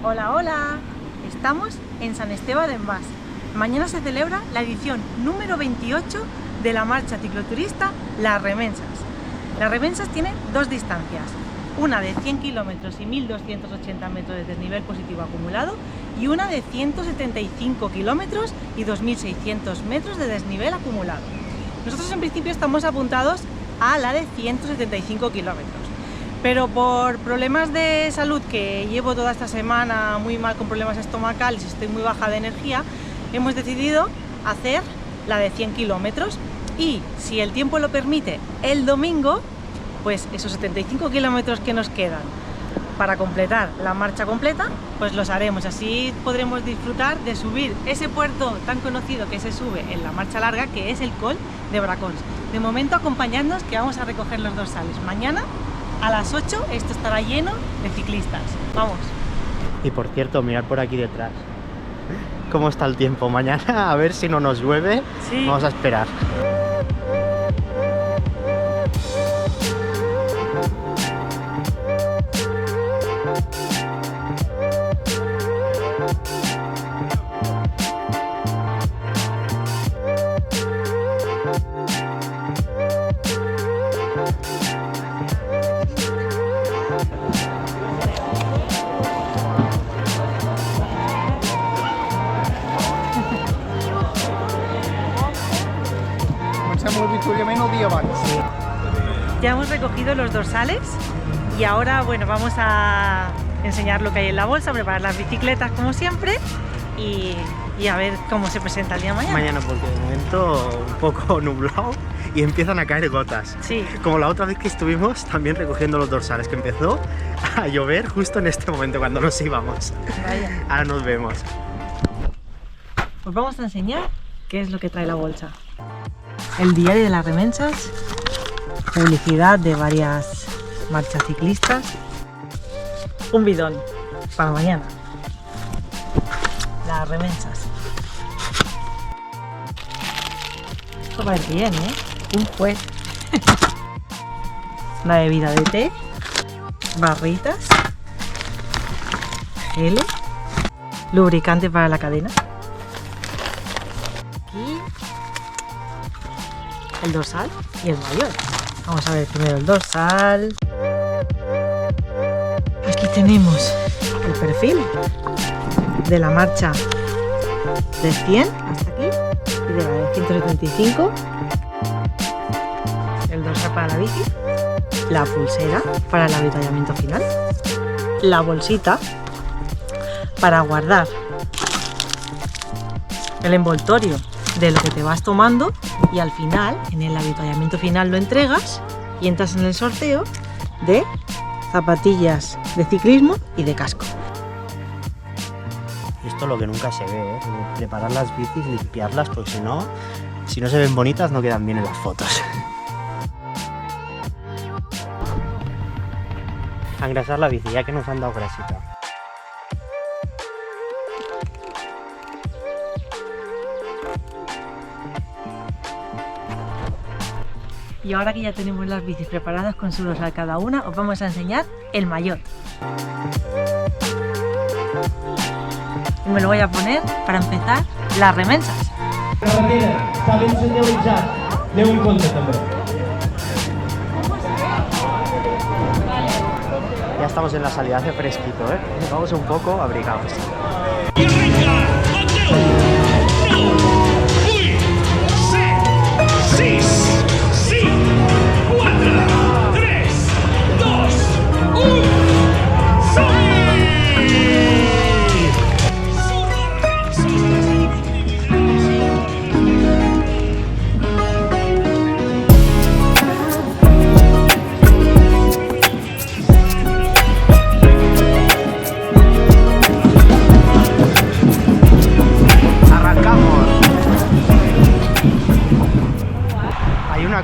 Hola, hola. Estamos en San Esteban de Envàs. Mañana se celebra la edición número 28 de la marcha cicloturista Las Remensas. Las Remensas tiene dos distancias, una de 100 kilómetros y 1.280 metros de desnivel positivo acumulado y una de 175 kilómetros y 2.600 metros de desnivel acumulado. Nosotros en principio estamos apuntados a la de 175 kilómetros, pero por problemas de salud que llevo toda esta semana muy mal con problemas estomacales, estoy muy baja de energía, hemos decidido hacer la de 100 kilómetros y si el tiempo lo permite el domingo, pues esos 75 kilómetros que nos quedan para completar la marcha completa, pues los haremos, así podremos disfrutar de subir ese puerto tan conocido que se sube en la marcha larga, que es el Col de Bracons. De momento acompañadnos que vamos a recoger los dorsales. Mañana a las 8 esto estará lleno de ciclistas. Vamos. Y por cierto, mirad por aquí detrás cómo está el tiempo. Mañana a ver si no nos llueve. Sí. Vamos a esperar. Ya hemos recogido los dorsales y ahora bueno, vamos a enseñar lo que hay en la bolsa, preparar las bicicletas como siempre y a ver cómo se presenta el día de mañana. Mañana, porque de momento un poco nublado y empiezan a caer gotas. Sí. Como la otra vez que estuvimos también recogiendo los dorsales, que empezó a llover justo en este momento cuando nos íbamos. Vaya. Ahora nos vemos. Os vamos a enseñar qué es lo que trae la bolsa. El diario de las remensas, publicidad de varias marchas ciclistas, un bidón para mañana, las remensas. Esto va a ir bien, ¿eh? Un juez. La bebida de té, barritas, gel, lubricante para la cadena. Aquí el dorsal y el maillot. Vamos a ver primero el dorsal. Aquí tenemos el perfil de la marcha de 100 hasta aquí y de la de 175. El dorsal para la bici, la pulsera para el avituallamiento final, la bolsita para guardar el envoltorio de lo que te vas tomando y al final, en el avituallamiento final lo entregas y entras en el sorteo de zapatillas de ciclismo y de casco. Esto es lo que nunca se ve, ¿eh? Preparar las bicis, limpiarlas, porque si no se ven bonitas no quedan bien en las fotos. A engrasar la bici, ya que nos han dado grasita. Y ahora que ya tenemos las bicis preparadas con su dorsal cada una, os vamos a enseñar el maillot. Y me lo voy a poner para empezar las remensas. Ya estamos en la salida, hace fresquito, ¿eh? Vamos un poco abrigados.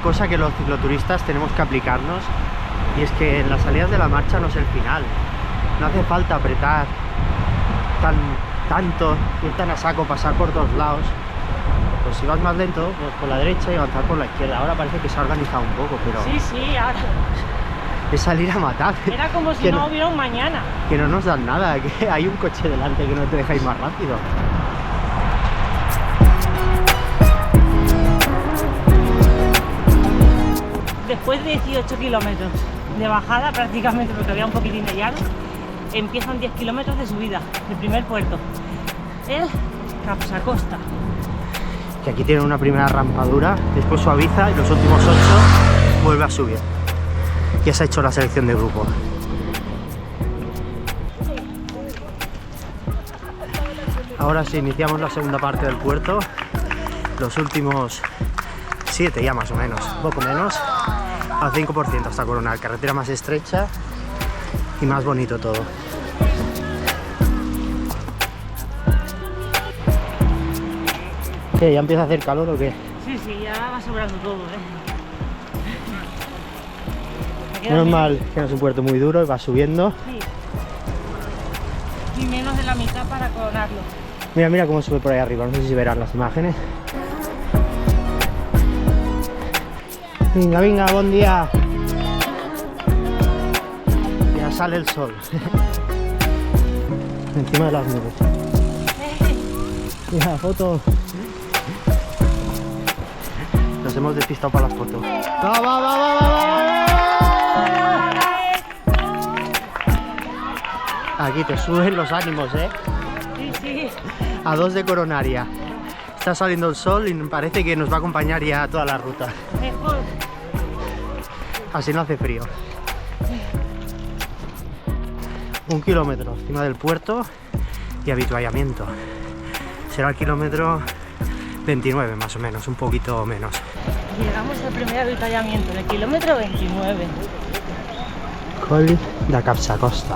Cosa que los cicloturistas tenemos que aplicarnos, y es que en las salidas de la marcha no es el final, no hace falta apretar tanto, ir tan a saco, pasar por todos lados. Pues si vas más lento, pues por la derecha y avanzar por la izquierda. Ahora parece que se ha organizado un poco, pero sí, ahora es salir a matar. Era como si no hubiera un mañana. Que no nos dan nada, que hay un coche delante que no te deja ir más rápido. Después de 18 kilómetros de bajada prácticamente, porque había un poquitín de llano, empiezan 10 kilómetros de subida, el primer puerto, el Capsacosta. Que aquí tiene una primera rampa dura, después suaviza y los últimos 8 vuelve a subir. Ya se ha hecho la selección de grupo. Ahora sí, iniciamos la segunda parte del puerto, los últimos 7 ya más o menos, un poco menos, al 5% hasta Coronar, carretera más estrecha y más bonito todo. ¿Qué? ¿Ya empieza a hacer calor o qué? Sí, ya va sobrando todo, Menos mal que no es un puerto muy duro y va subiendo. Sí. Y menos de la mitad para coronarlo. Mira cómo sube por ahí arriba, no sé si verán las imágenes. Venga, buen día. Ya sale el sol. Encima de las nubes. Mira, foto. Nos hemos despistado para las fotos. ¡Va! Aquí te suben los ánimos, Sí. A 2 de Coronaria. Está saliendo el sol y parece que nos va a acompañar ya toda la ruta. Mejor. Así no hace frío. 1 kilómetro encima del puerto y avituallamiento. Será el kilómetro 29 más o menos, un poquito menos. Llegamos al primer avituallamiento, en el kilómetro 29. Coll da Capsacosta.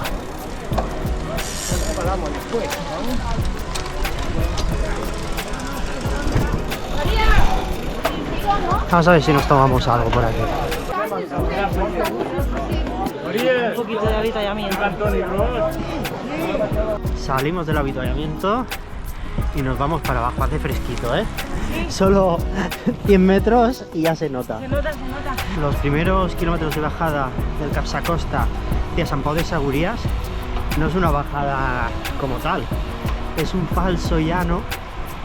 Vamos a ver si nos tomamos algo por aquí. Un poquito de avituallamiento. Salimos del avituallamiento y nos vamos para abajo, hace fresquito, Solo 100 metros y ya se nota. Se nota. Los primeros kilómetros de bajada del Capsacosta hacia Sant Pau de Segúries no es una bajada como tal, es un falso llano.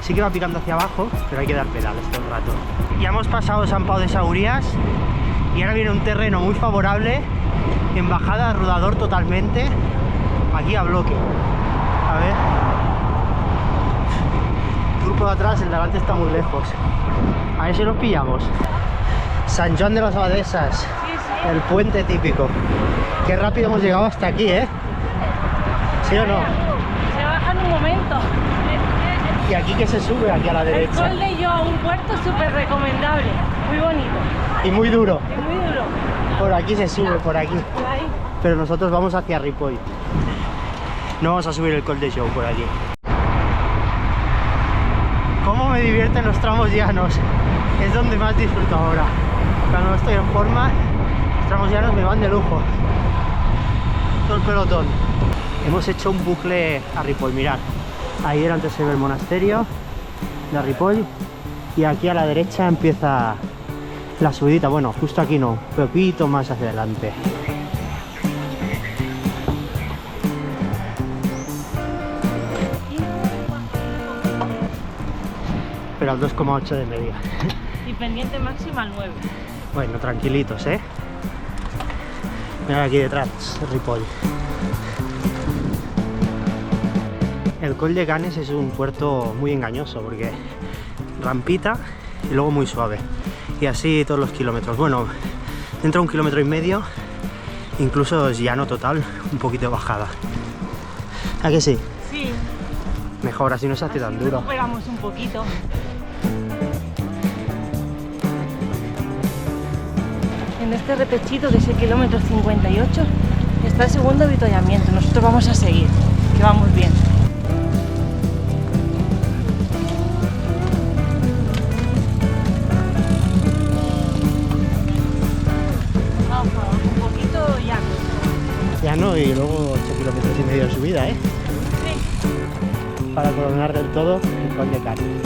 Sí que va picando hacia abajo, pero hay que dar pedales todo el rato. Ya hemos pasado Sant Pau de Segúries y ahora viene un terreno muy favorable en bajada, rodador totalmente, aquí a bloque. A ver, el grupo de atrás, el de delante está muy lejos. A ver si los pillamos. San Joan de las Abadesas, Sí. el puente típico. Qué rápido hemos llegado hasta aquí, ¿Sí o no? Se baja en un momento. Y aquí que se sube, aquí a la El derecha. Coll de Yo, un puerto súper recomendable, muy bonito Y muy duro. y muy duro. Por aquí se sube, por aquí. Por ahí. Pero nosotros vamos hacia Ripoll. No vamos a subir el Coll de Jou por allí. Cómo me divierten los tramos llanos. Es donde más disfruto ahora. Cuando no estoy en forma, los tramos llanos me van de lujo. Todo el pelotón. Hemos hecho un bucle a Ripoll, mirad. Ahí delante se ve el monasterio de Ripoll y aquí a la derecha empieza la subidita. Bueno, justo aquí no, un poquito más hacia adelante. Pero al 2,8 de media. Y pendiente máxima al 9. Bueno, tranquilitos, Mirad aquí detrás, Ripoll. El Coll de Canes es un puerto muy engañoso porque rampita y luego muy suave. Y así todos los kilómetros. Bueno, dentro de 1,5 kilómetros, incluso es llano total, un poquito de bajada. ¿A que sí? Sí. Mejor, así no se hace tan duro. Recuperamos un poquito. En este repechito de ese kilómetro 58 está el segundo avituallamiento. Nosotros vamos a seguir, que vamos bien. Vamos abajo, un poquito llano. Llano y luego 8,5 kilómetros de subida, Sí. Para coronar del todo el Coll de Canes.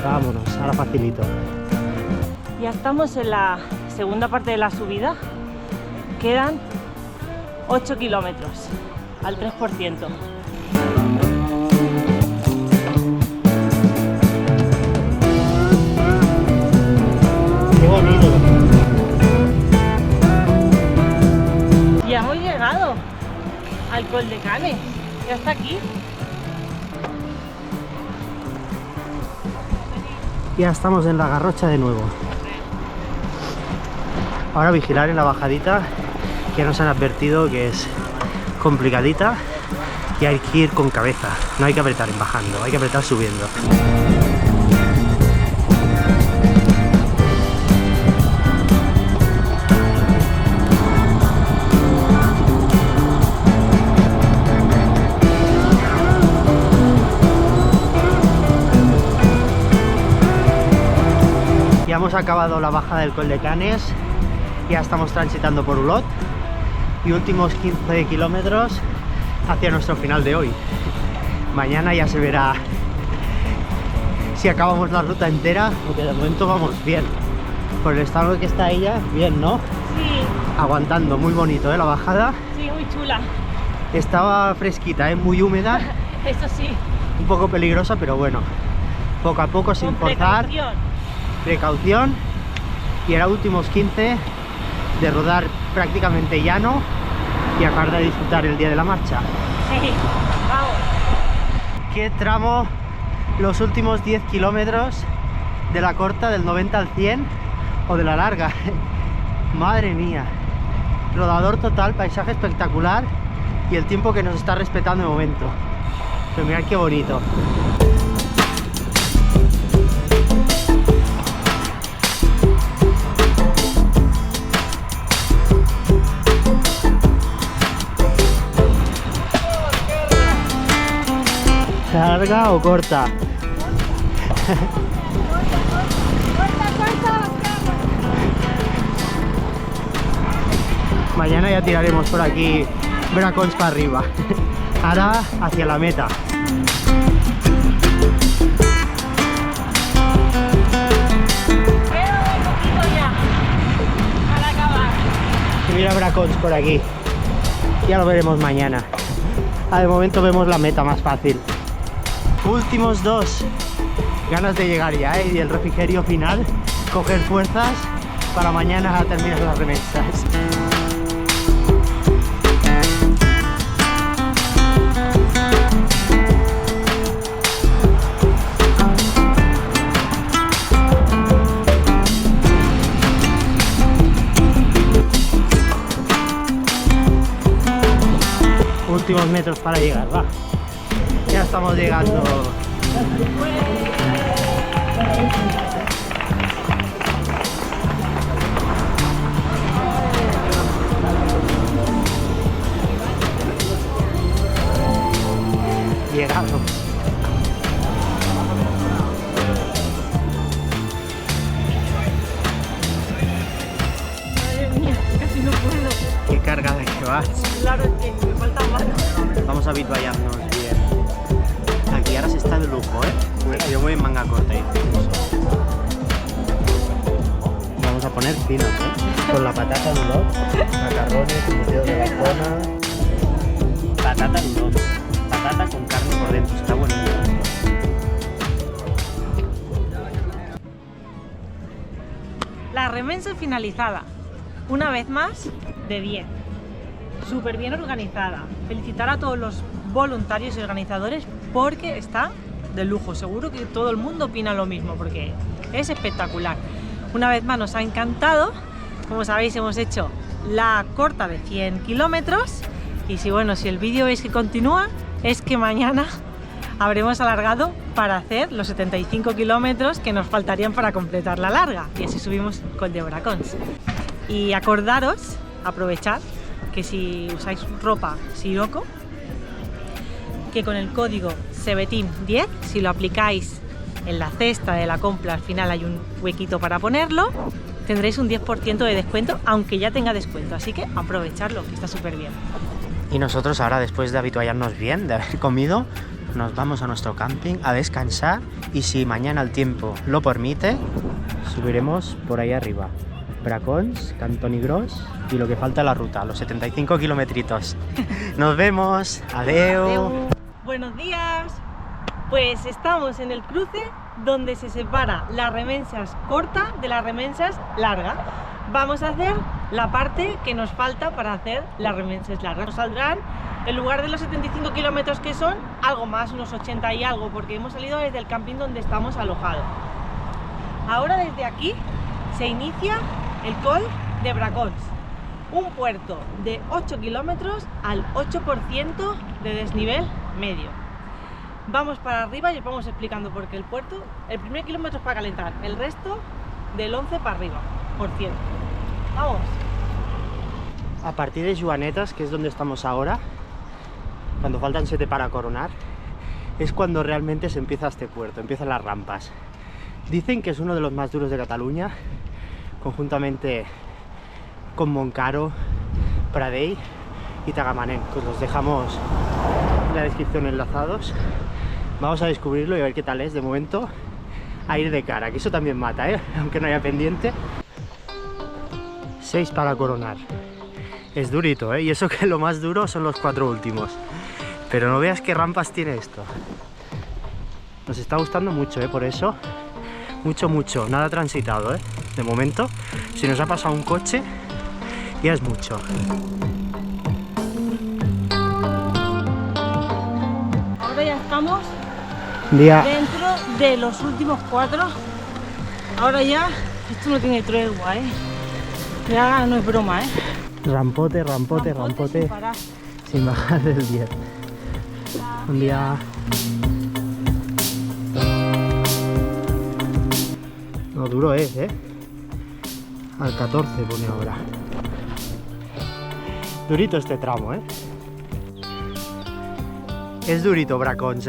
Vámonos, ahora facilito. Ya estamos en la segunda parte de la subida quedan 8 kilómetros al 3%. ¡Qué bonito! Ya hemos llegado al Col de Canes, ya está aquí. Ya estamos en la Garrocha de nuevo. Ahora vigilar en la bajadita, que nos han advertido que es complicadita y hay que ir con cabeza. No hay que apretar en bajando, hay que apretar subiendo. Ya hemos acabado la bajada del Col de Canes, ya estamos transitando por Olot y últimos 15 kilómetros hacia nuestro final de hoy. Mañana ya se verá si acabamos la ruta entera, porque de momento vamos bien. Por el estado que está ella, bien, ¿no? Sí. Aguantando, muy bonito, ¿eh? La bajada. Sí, muy chula. Estaba fresquita, muy húmeda. Eso sí. Un poco peligrosa, pero bueno, poco a poco, sin forzar. Precaución. Y era últimos 15 de rodar prácticamente llano y acabar de disfrutar el día de la marcha. Sí, vamos. ¿Qué tramo? Los últimos 10 kilómetros de la corta, del 90 al 100 o de la larga. Madre mía, rodador total, paisaje espectacular y el tiempo que nos está respetando de momento. Pero mirad qué bonito. ¿Larga o corta? Mañana ya tiraremos por aquí Bracons para arriba. Ahora hacia la meta. Queda un poquito ya para acabar. Y mira Bracons por aquí. Ya lo veremos mañana. De momento vemos la meta más fácil. Últimos 2. Ganas de llegar ya, y el refrigerio final. Coger fuerzas para mañana terminar las remesas. Últimos metros para llegar, va. Ya estamos llegando. Llegamos. Madre mía, casi no puedo. Qué cargada que vas. Claro, es que me faltan manos. Vamos a habituallarnos bien. Aquí ahora se está de lujo, ¿eh? Yo voy en manga corta incluso. Vamos a poner finos, ¿eh? Con la patata de Olot, macarrones, fideos de la zona. Patata de Olot. Patata con carne por dentro, está buenísimo. La remensa finalizada. Una vez más, de 10. Súper bien organizada. Felicitar a todos los voluntarios y organizadores porque está de lujo. Seguro que todo el mundo opina lo mismo porque es espectacular. Una vez más nos ha encantado. Como sabéis, hemos hecho la corta de 100 kilómetros y si el vídeo veis que continúa, es que mañana habremos alargado para hacer los 75 kilómetros que nos faltarían para completar la larga y así subimos Col de Bracons. Y acordaros, aprovechar que si usáis ropa Sirocco, que con el código SEBETIN10, si lo aplicáis en la cesta de la compra, al final hay un huequito para ponerlo, tendréis un 10% de descuento, aunque ya tenga descuento, así que aprovecharlo, que está súper bien. Y nosotros ahora, después de habituallarnos bien, de haber comido, nos vamos a nuestro camping a descansar y si mañana el tiempo lo permite, subiremos por ahí arriba. Bracons, Cantoni Gros y lo que falta la ruta, los 75 kilometritos. Nos vemos, adeu. Buenos días. Pues estamos en el cruce donde se separa las remensas corta de las remensas larga. Vamos a hacer la parte que nos falta para hacer las remensas largas. Nos saldrán, en lugar de los 75 kilómetros que son, algo más, unos 80 y algo, porque hemos salido desde el camping donde estamos alojados. Ahora desde aquí se inicia el Col de Bracons, un puerto de 8 kilómetros al 8% de desnivel medio. Vamos para arriba y os vamos explicando porque el puerto, el primer kilómetro es para calentar, el resto del 11 para arriba, por ciento. Vamos. A partir de Joanetas, que es donde estamos ahora, cuando faltan 7 para coronar, es cuando realmente se empieza este puerto, empiezan las rampas. Dicen que es uno de los más duros de Cataluña, conjuntamente con Montcaro, Pradell y Tagamanent, que os los dejamos en la descripción enlazados. Vamos a descubrirlo y a ver qué tal es. De momento, a ir de cara, que eso también mata, aunque no haya pendiente. 6 para coronar. Es durito, y eso que lo más duro son los 4 últimos. Pero no veas qué rampas tiene esto. Nos está gustando mucho, por eso. Mucho, nada transitado, de momento. Si nos ha pasado un coche, ya es mucho. Ahora ya estamos Día. dentro de los últimos 4. Ahora ya, esto no tiene tregua, ya no es broma, Rampote sin parar. sin bajar del 10. Un día. No, duro es, al 14 pone ahora. Durito este tramo, Es durito Bracons,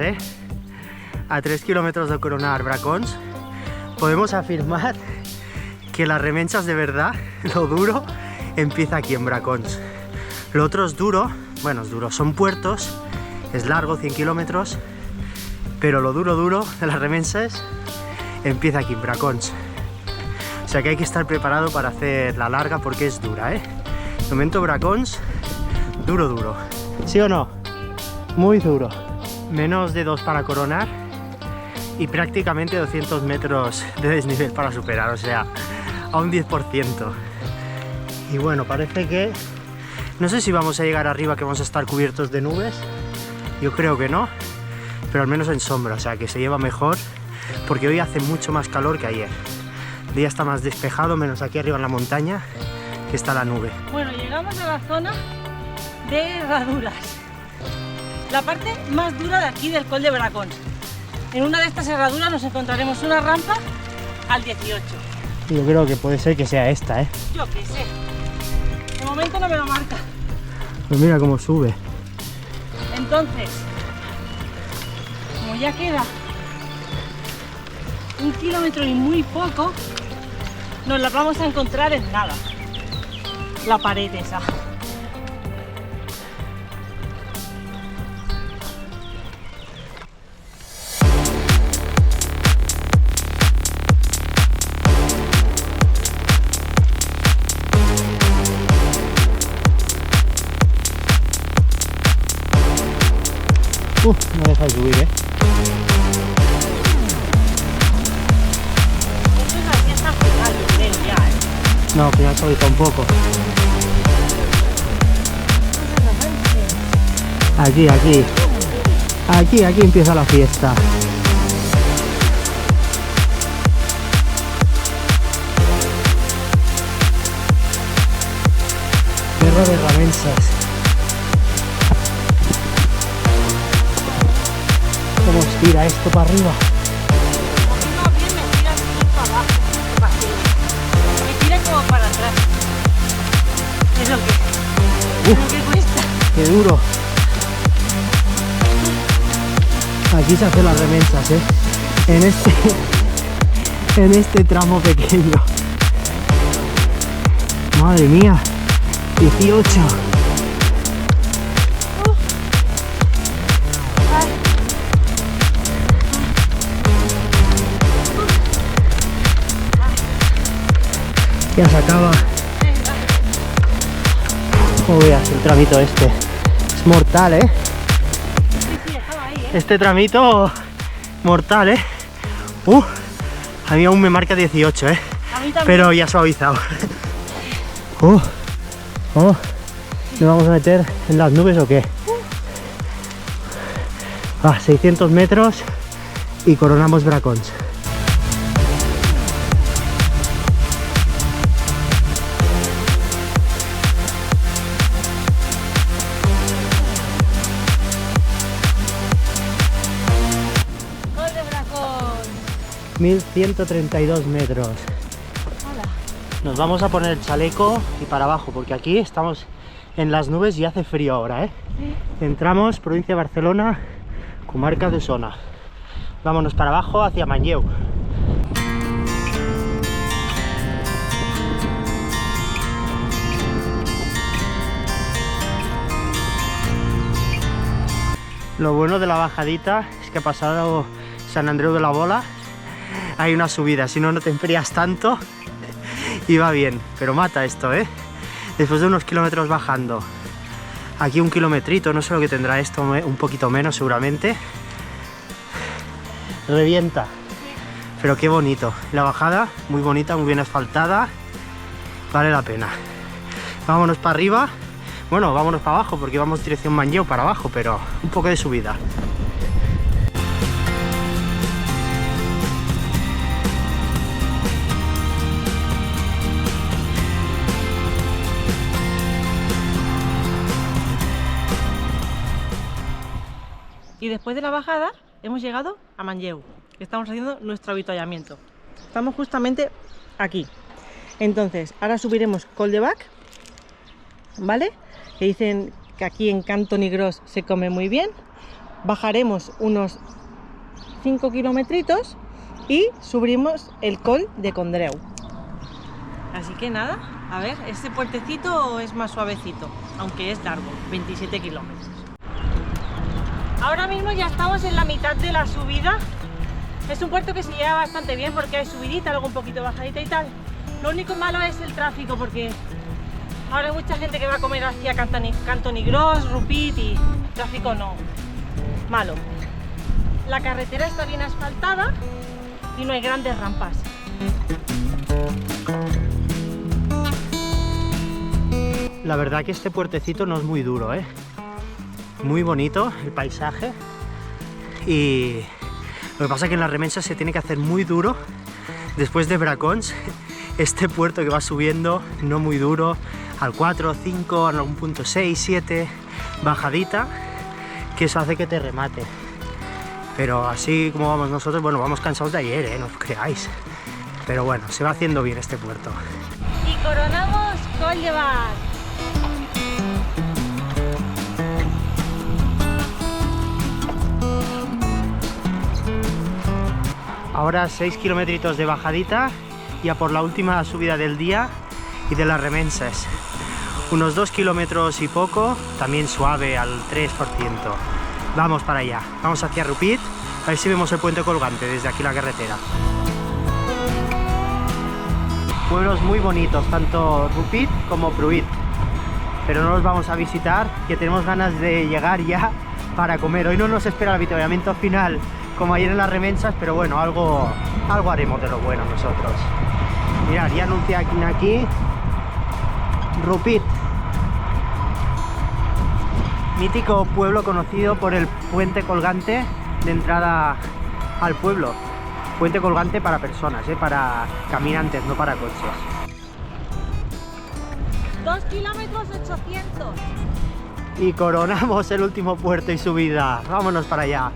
A 3 kilómetros de coronar Bracons, podemos afirmar que las remensas de verdad, lo duro, empieza aquí en Bracons. Lo otro es duro, bueno, es duro, son puertos, es largo, 100 kilómetros, pero lo duro de las remensas empieza aquí en Bracons. O sea que hay que estar preparado para hacer la larga porque es dura, De momento Bracons, duro. ¿Sí o no? Muy duro. Menos de 2 para coronar y prácticamente 200 metros de desnivel para superar, o sea, a un 10%. Y bueno, parece que... No sé si vamos a llegar arriba, que vamos a estar cubiertos de nubes. Yo creo que no, pero al menos en sombra, o sea que se lleva mejor, porque hoy hace mucho más calor que ayer. El día está más despejado, menos aquí arriba en la montaña, que está la nube. Bueno, llegamos a la zona de herraduras. La parte más dura de aquí del Col de Bracons. En una de estas herraduras nos encontraremos una rampa al 18. Yo creo que puede ser que sea esta, Yo qué sé. De momento no me lo marca. Pues mira cómo sube. Entonces, como ya queda 1 kilómetro y muy poco, nos la vamos a encontrar en nada. La pared esa. No deja de subir, Entonces aquí está el final, yo creo ya, No, al final se un poco. Aquí empieza la fiesta. Guerra de remensas. ¿Cómo estira esto para arriba? No, bien, me tira así para abajo, para arriba. Me tira como para atrás. Es lo que cuesta. ¡Qué duro! Aquí se hacen las remensas, en este tramo pequeño. Madre mía, 18. Ya se acaba. Oh, veas el tramito este. Es mortal, ¿eh? Sí, estaba ahí, ¿eh? Este tramito mortal, ¿eh? A mí aún me marca 18, ¿eh? A mí también. Pero ya suavizado. ¿Nos vamos a meter en las nubes o qué? 600 metros y coronamos Bracons. Col de Bracons. 1132 metros. Hola. Nos vamos a poner el chaleco y para abajo, porque aquí estamos en las nubes y hace frío ahora, ¿eh? Sí. Entramos, provincia de Barcelona, comarca de Osona. Vámonos para abajo hacia Manlleu. Lo bueno de la bajadita es que ha pasado San Andreu de la Bola, hay una subida, si no, no te enfrías tanto y va bien, pero mata esto, ¿eh? Después de unos kilómetros bajando, aquí un kilometrito, no sé lo que tendrá esto, un poquito menos seguramente, revienta, pero qué bonito, la bajada muy bonita, muy bien asfaltada, vale la pena. Vámonos para arriba, bueno, vámonos para abajo porque vamos dirección Manlleu para abajo, pero un poco de subida. Y después de la bajada hemos llegado a Manlleu. Estamos haciendo nuestro avituallamiento. Estamos justamente aquí. Entonces, ahora subiremos Col de Bac, ¿vale? Que dicen que aquí en Cantoni Gros se come muy bien. Bajaremos unos 5 kilometritos y subimos el Col de Condreu. Así que nada, a ver, ¿este puertecito es más suavecito? Aunque es largo, 27 kilómetros. Ahora mismo ya estamos en la mitad de la subida. Es un puerto que se lleva bastante bien porque hay subidita, luego un poquito bajadita y tal. Lo único malo es el tráfico porque ahora hay mucha gente que va a comer hacia Cantoni Gros, Rupit y tráfico no. Malo. La carretera está bien asfaltada y no hay grandes rampas. La verdad que este puertecito no es muy duro, ¿eh? Muy bonito el paisaje y lo que pasa es que en las remensas se tiene que hacer muy duro. Después de Bracons, este puerto que va subiendo no muy duro, al 4, 5, en algún punto 6, 7, bajadita, que eso hace que te remate. Pero así como vamos nosotros, bueno, vamos cansados de ayer, no os creáis. Pero bueno, se va haciendo bien este puerto. Y coronamos Col de Bac. Ahora 6 kilometritos de bajadita, ya por la última subida del día y de las remensas. Unos 2 kilómetros y poco, también suave al 3%. Vamos para allá, vamos hacia Rupit, a ver si vemos el puente colgante desde aquí la carretera. Pueblos muy bonitos, tanto Rupit como Pruit, pero no los vamos a visitar, que tenemos ganas de llegar ya para comer. Hoy no nos espera el avituallamiento final como ayer en las remensas, pero bueno, algo haremos de lo bueno nosotros. Mirad, ya anuncia aquí Rupit, mítico pueblo conocido por el puente colgante de entrada al pueblo. Puente colgante para personas, para caminantes, no para coches. 2 kilómetros 800. Y coronamos el último puerto y subida. Vámonos para allá.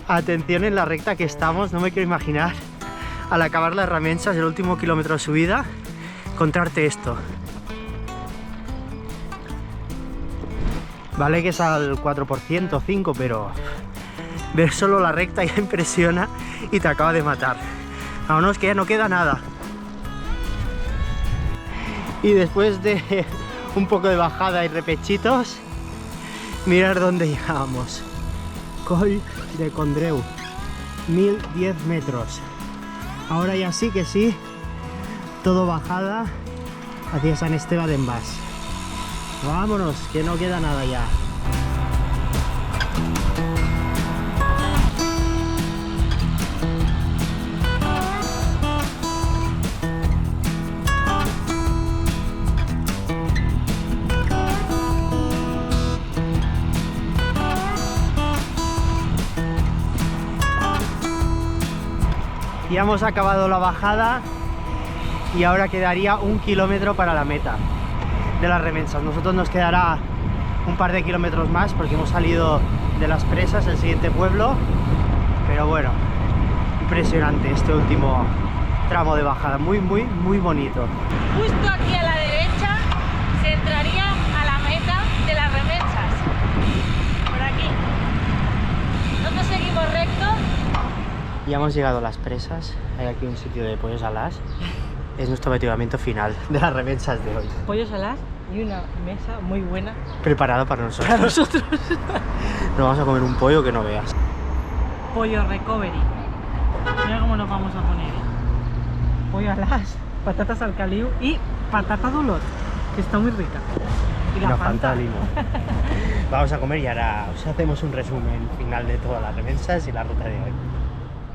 Atención en la recta que estamos, no me quiero imaginar al acabar las remensas, el último kilómetro de subida, encontrarte esto. Vale que es al 4%, 5%, pero ver solo la recta ya impresiona y te acaba de matar. Vámonos que ya no queda nada. Y después de un poco de bajada y repechitos, mirad dónde llegamos. Col de Condreu, 1010 metros. Ahora ya sí que sí, todo bajada hacia San Esteban de Envàs. Vámonos, que no queda nada ya. Ya hemos acabado la bajada y ahora quedaría 1 kilómetro para la meta de las Remensas. Nosotros nos quedará un par de kilómetros más porque hemos salido de Las Presas, el siguiente pueblo, pero bueno, impresionante este último tramo de bajada, muy bonito. Justo aquí a la derecha se entraría a la meta de las Remensas, por aquí. Nosotros seguimos recto. Ya hemos llegado a Las Presas, hay aquí un sitio de pollos alas. Es nuestro avituallamiento final de las Remensas de hoy. Pollos alas y una mesa muy buena. Preparado para nosotros. Para nosotros. Nos vamos a comer un pollo que no veas. Pollo recovery. Mira cómo nos vamos a poner. Pollo alas, patatas al caliu y patata dolor, que está muy rica. Y la Fanta. Limón. Vamos a comer y ahora os hacemos un resumen final de todas las Remensas y la ruta de hoy.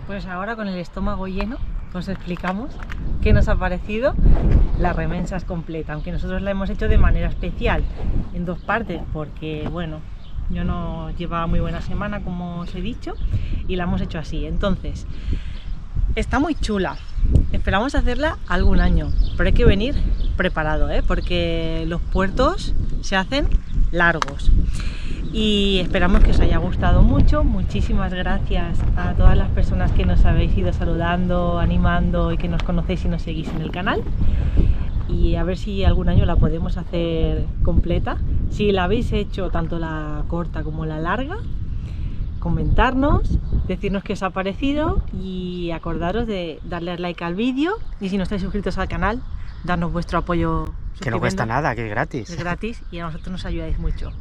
Pues ahora, con el estómago lleno, os explicamos qué nos ha parecido la Remensas completa, aunque nosotros la hemos hecho de manera especial, en 2 partes, porque bueno, yo no llevaba muy buena semana, como os he dicho, y la hemos hecho así. Entonces, está muy chula, esperamos hacerla algún año, pero hay que venir preparado, porque los puertos se hacen largos. Y esperamos que os haya gustado mucho. Muchísimas gracias a todas las personas que nos habéis ido saludando, animando y que nos conocéis y nos seguís en el canal. Y a ver si algún año la podemos hacer completa. Si la habéis hecho, tanto la corta como la larga, comentarnos, decirnos qué os ha parecido y acordaros de darle a like al vídeo. Y si no estáis suscritos al canal, darnos vuestro apoyo. Que no cuesta nada, que es gratis. Es gratis y a nosotros nos ayudáis mucho.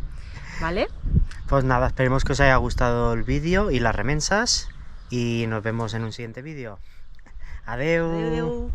¿Vale? Pues nada, esperemos que os haya gustado el vídeo y las Remensas y nos vemos en un siguiente vídeo. Adeu. Adeu.